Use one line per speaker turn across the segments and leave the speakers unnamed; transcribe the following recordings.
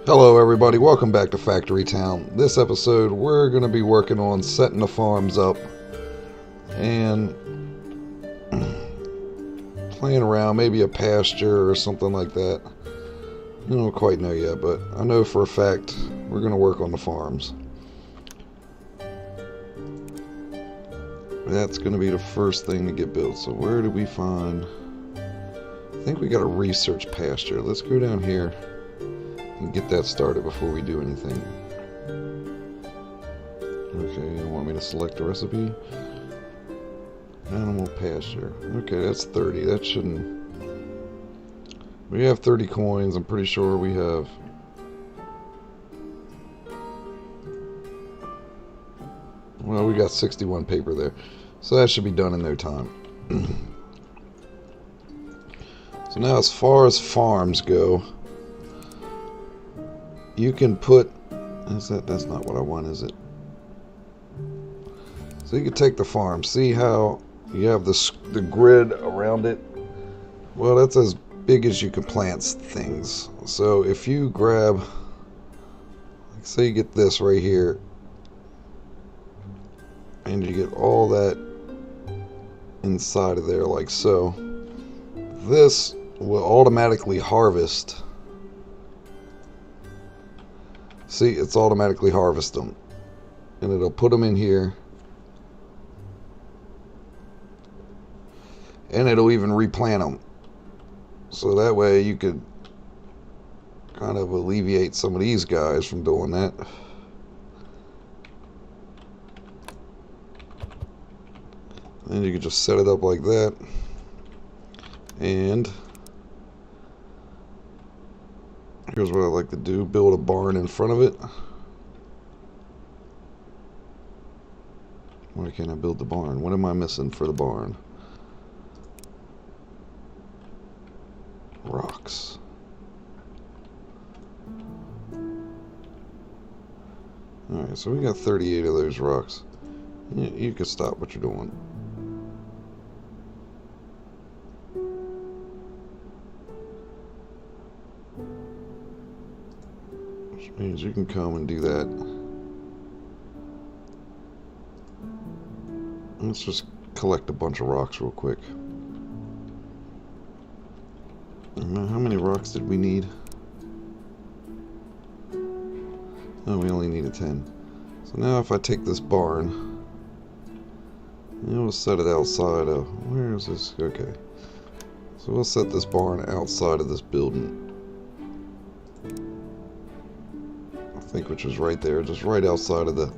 Hello everybody, welcome back to Factory Town. This episode we're going to be working on setting the farms up and playing around, maybe a pasture or something like that. I don't quite know yet, but I know for a fact we're going to work on the farms. That's going to be the first thing to get built. So where do we find... I think we got a research pasture. Let's go down here and get that started before we do anything. Okay, you want me to select a recipe? Animal pasture. Okay, that's 30. That shouldn't... We have 30 coins. I'm pretty sure we have... Well, we got 61 paper there. So that should be done in no time. So now as far as farms go, you can put... That's not what I want, is it? So you can take the farm. See how you have the grid around it? Well, that's as big as you can plant things. So if you grab... Like say you get this right here. And you get all that inside of there like so. This will automatically harvest. See, it's automatically harvest them. And it'll put them in here. And it'll even replant them. So that way you could kind of alleviate some of these guys from doing that. And you can just set it up like that. And here's what I like to do. Build a barn in front of it. Why can't I build the barn? What am I missing for the barn? Rocks. Alright, so we got 38 of those rocks. You can stop what you're doing. Which means you can come and do that. Let's just collect a bunch of rocks real quick. How many rocks did we need? Oh, we only needed 10. So now if I take this barn, we'll set it outside of... Where is this? Okay. So we'll set this barn outside of this building. I think which is right there, just right outside of the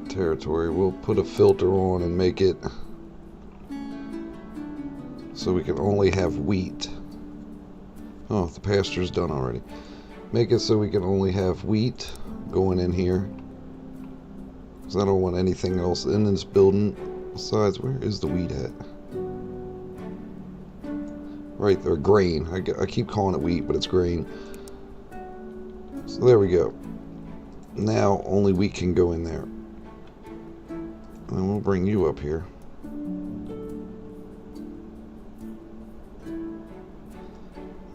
territory. We'll put a filter on and make it so we can only have wheat. Oh, the pasture's done already. Make it so we can only have wheat going in here. Because I don't want anything else in this building. Besides, where is the wheat at? Right there, grain. I keep calling it wheat, but it's grain. So there we go. Now only wheat can go in there. And we'll bring you up here.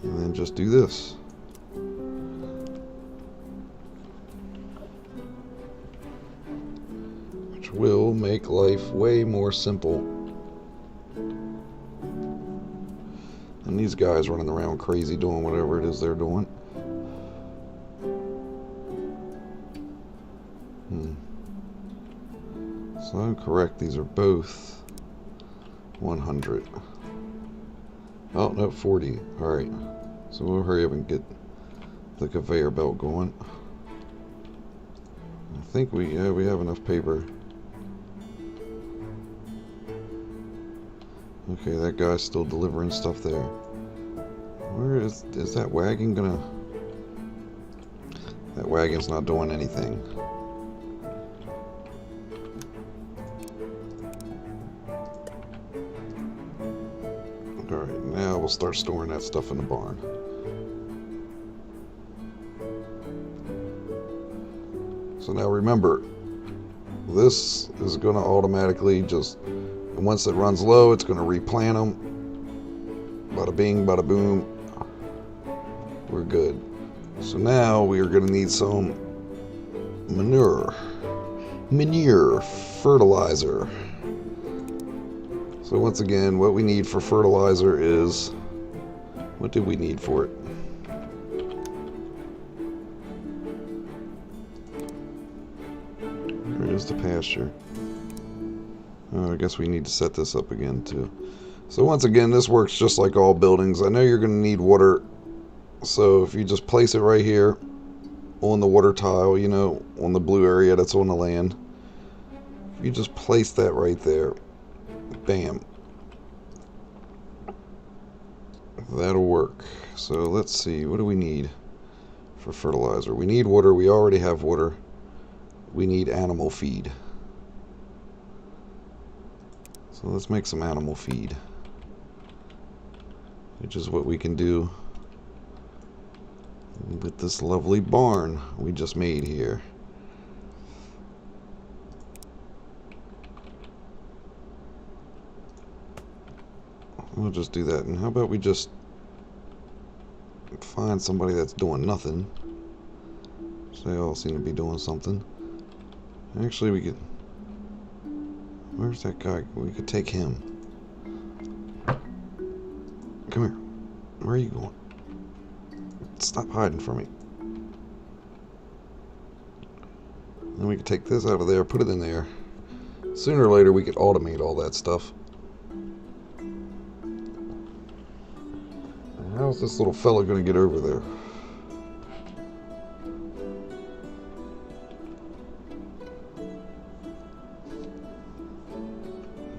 And then just do this. Which will make life way more simple. And these guys running around crazy doing whatever it is they're doing. So I'm correct, these are both 100. Oh, no, 40. Alright. So we'll hurry up and get the conveyor belt going. I think we have enough paper. Okay, that guy's still delivering stuff there. Where is that wagon gonna... That wagon's not doing anything. Alright, now we'll start storing that stuff in the barn. So now remember, this is going to automatically just, once it runs low, it's going to replant them. Bada bing, bada boom. We're good. So now we are going to need some manure, fertilizer. So once again, what we need for fertilizer is, what do we need for it? Where is the pasture? Oh, I guess we need to set this up again too. So once again, this works just like all buildings. I know you're going to need water, so if you just place it right here on the water tile, you know, on the blue area that's on the land, if you just place that right there, bam, that'll work. So let's see, what do we need for fertilizer? We need water. We already have water. We need animal feed. So let's make some animal feed, which is what we can do with this lovely barn we just made here. We'll just do that. And how about we just find somebody that's doing nothing? So they all seem to be doing something. Actually, we could... Where's that guy? We could take him. Come here. Where are you going? Stop hiding from me. Then we could take this out of there, put it in there. Sooner or later, we could automate all that stuff. How's this little fella going to get over there?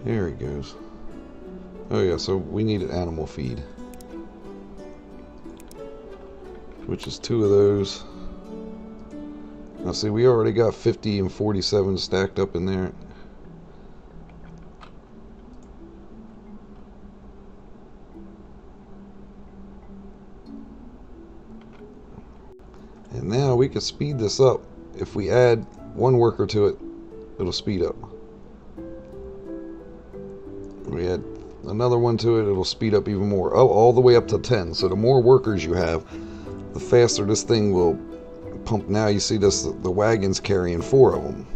There he goes. Oh yeah, so we needed animal feed, which is 2 of those. Now see, we already got 50 and 47 stacked up in there. And now we can speed this up. If we add 1 worker to it, it'll speed up. We add another 1 to it, it'll speed up even more. Oh, all the way up to 10. So the more workers you have, the faster this thing will pump. Now you see this, the wagon's carrying 4 of them.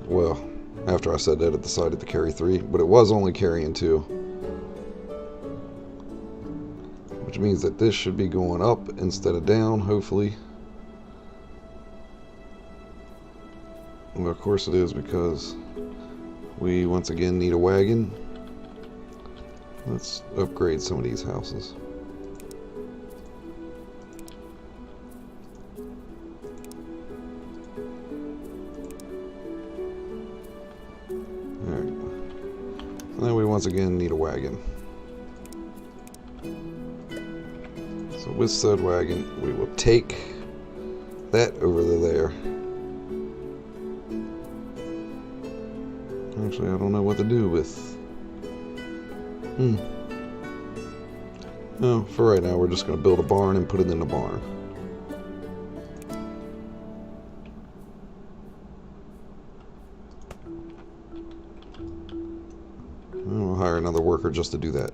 Well, after I said that, it decided to carry 3, but it was only carrying 2. Which means that this should be going up instead of down, hopefully. Well, of course it is, because we once again need a wagon. Let's upgrade some of these houses. Alright. So now we once again need a wagon. So with said wagon, we will take that over to there. Actually, I don't know what to do with. Oh, for right now, we're just going to build a barn and put it in the barn. We'll hire another worker just to do that.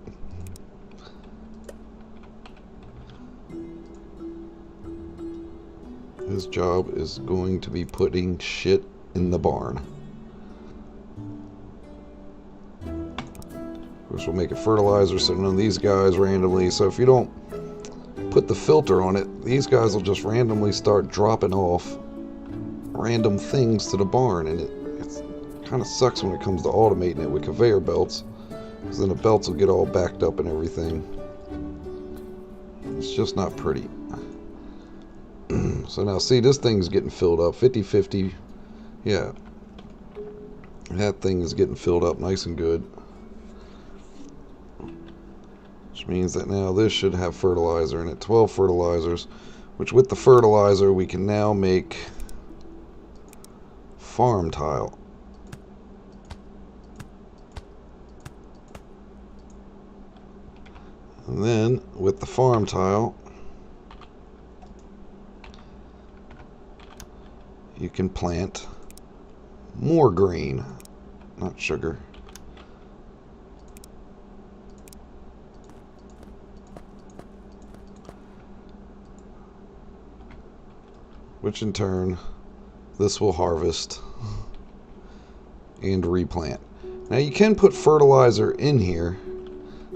His job is going to be putting shit in the barn. Of course, we'll make it fertilizer so none of these guys randomly. So if you don't put the filter on it, these guys will just randomly start dropping off random things to the barn, and it kind of sucks when it comes to automating it with conveyor belts, because then the belts will get all backed up and everything. It's just not pretty. So now see, this thing's getting filled up 50-50. Yeah, that thing is getting filled up nice and good, which means that now this should have fertilizer in it. 12 fertilizers, which with the fertilizer we can now make farm tile. And then with the farm tile, you can plant more grain, not sugar. which in turn this will harvest and replant. Now you can put fertilizer in here.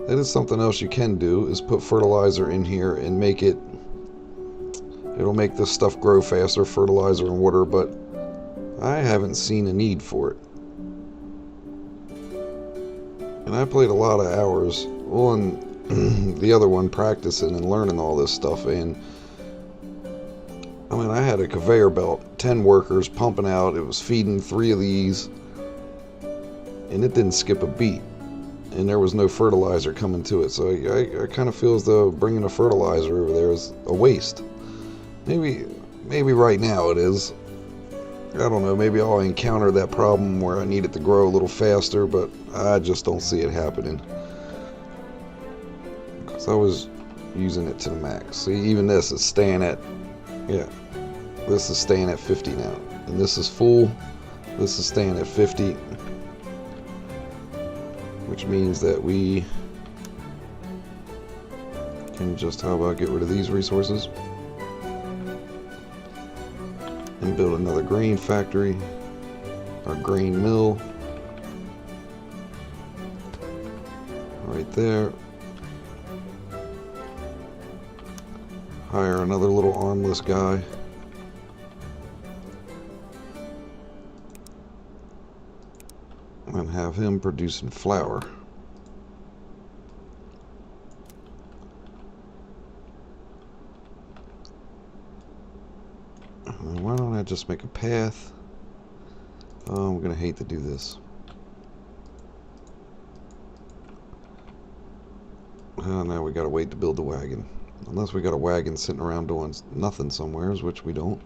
That is something else you can do, is put fertilizer in here and make it, it'll make this stuff grow faster, fertilizer and water, but I haven't seen a need for it. And I played a lot of hours on the other one, practicing and learning all this stuff, and I mean, I had a conveyor belt, 10 workers pumping out, it was feeding 3 of these, and it didn't skip a beat, and there was no fertilizer coming to it, so I kind of feel as though bringing a fertilizer over there is a waste. Maybe right now it is. I don't know, maybe I'll encounter that problem where I need it to grow a little faster, but I just don't see it happening. Because I was using it to the max. See, even this is staying at, yeah, this is staying at 50 now. And this is full, this is staying at 50. Which means that we can just, how about get rid of these resources? And build another grain factory, or grain mill, right there. Hire another little armless guy. And have him producing flour. Why don't I just make a path? Oh, I'm gonna hate to do this. Now we gotta wait to build the wagon. Unless we got a wagon sitting around doing nothing somewheres, which we don't.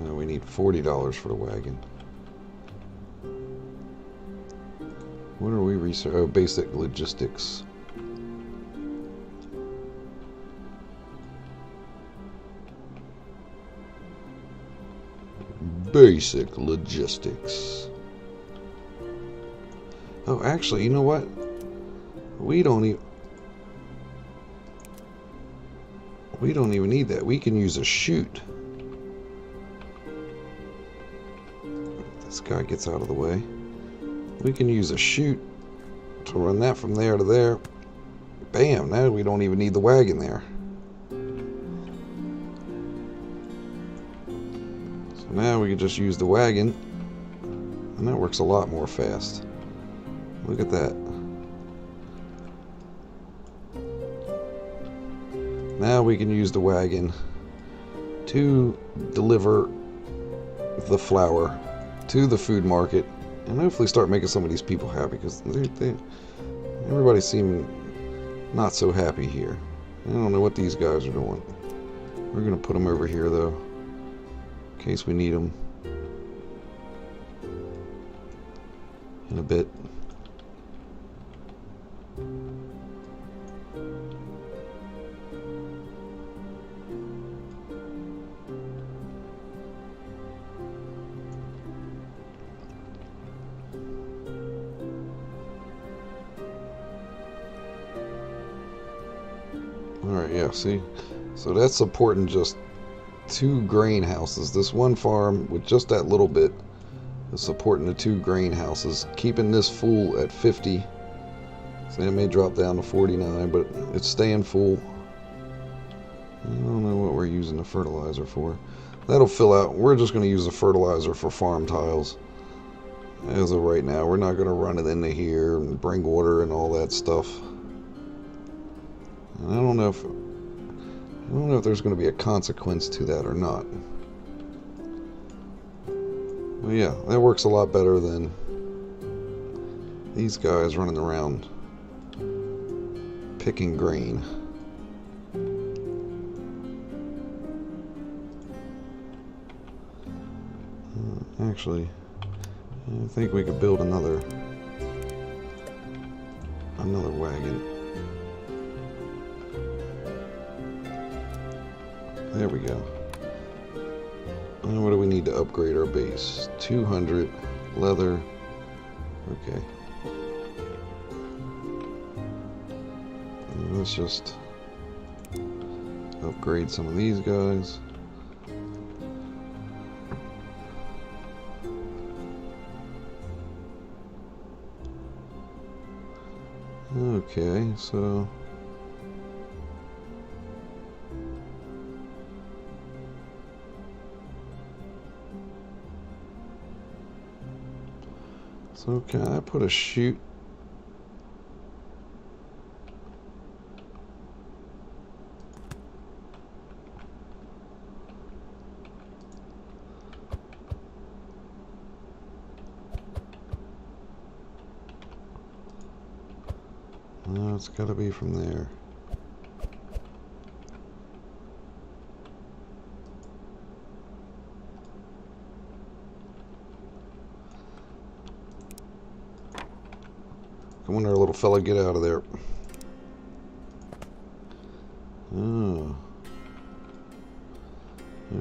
We need $40 for the wagon. What are we research? Oh, basic logistics. Basic logistics. Oh, actually, you know what? We don't even need that. We can use a chute. This guy gets out of the way. We can use a chute to run that from there to there. Bam, now we don't even need the wagon there. So now we can just use the wagon, and that works a lot more fast. Look at that. Now we can use the wagon to deliver the flour to the food market and hopefully start making some of these people happy, because everybody seems not so happy here. I don't know what these guys are doing. We're gonna put them over here though, in case we need them in a bit. Alright, yeah, see? So that's supporting just 2 grain houses. This one farm with just that little bit is supporting the 2 grain houses, keeping this full at 50. So it may drop down to 49, but it's staying full. I don't know what we're using the fertilizer for. That'll fill out. We're just going to use the fertilizer for farm tiles. As of right now, we're not going to run it into here and bring water and all that stuff. I don't know if there's going to be a consequence to that or not. But yeah, that works a lot better than these guys running around picking grain. Actually, I think we could build another wagon. There we go. And what do we need to upgrade our base? 200 leather. Okay. And let's just upgrade some of these guys. Okay, so can I put a chute? No, it's got to be from there. Come on there, little fella, get out of there. Oh.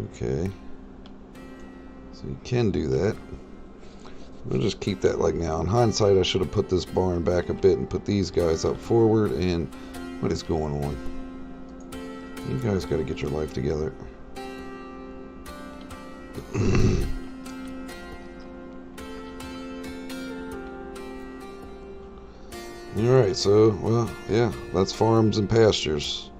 Okay. So you can do that. We'll just keep that like now. In hindsight, I should have put this barn back a bit and put these guys up forward. And what is going on? You guys got to get your life together. Alright, so, well, yeah, that's farms and pastures.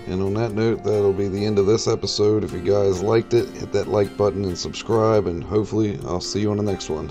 And on that note, that'll be the end of this episode. If you guys liked it, hit that like button and subscribe, and hopefully I'll see you on the next one.